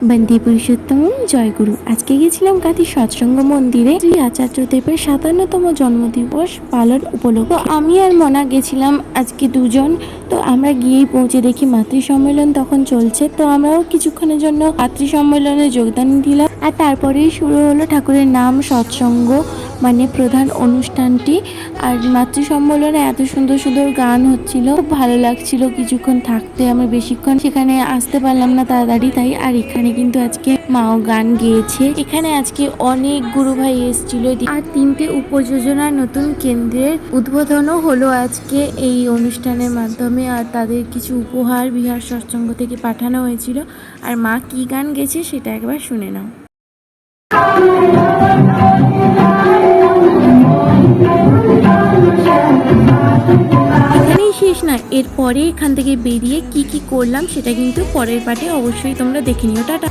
বন্দে পুরুষোত্তম জয়গুরু। আজকে গেছিলাম কাঁথি সৎসঙ্গ মন্দিরে শ্রী আচার্যদেবের ৫৭তম জন্মদিবস পালন উপলক্ষে। আমি আর মনা গেছিলাম আজকে দুজন। তো আমরা গিয়েই পৌঁছে দেখি মাতৃ সম্মেলন তখন চলছে। তো আমরাও কিছুক্ষণের জন্য মাতৃ সম্মেলনে যোগদান দিলাম। আর তারপরেই শুরু হলো ঠাকুরের নাম সৎসঙ্গ, মানে প্রধান অনুষ্ঠানটি। আর মাতৃ সম্মেলনে এত সুন্দর সুন্দর গান হচ্ছিল, খুব ভালো লাগছিল কিছুক্ষণ থাকতে। আমরা বেশিক্ষণ সেখানে আসতে পারলাম না তাড়াতাড়ি তাই। আর এখানে কিন্তু আজকে মাও গান গেয়েছে। এখানে আজকে অনেক গুরু ভাই এসেছিল। আর 3টে উপযোজনা নতুন কেন্দ্রের উদ্বোধনও হলো আজকে এই অনুষ্ঠানের মাধ্যমে। আর তাদের কিছু উপহার বিহার সৎসঙ্গ থেকে পাঠানো হয়েছিল। আর মা কি গান গেছে সেটা একবার শুনে নাও। এখানেই শেষ না, এরপরে এখান থেকে বেরিয়ে কি কি করলাম সেটা কিন্তু পরের পার্টে অবশ্যই তোমরা দেখে নিও। টাটা।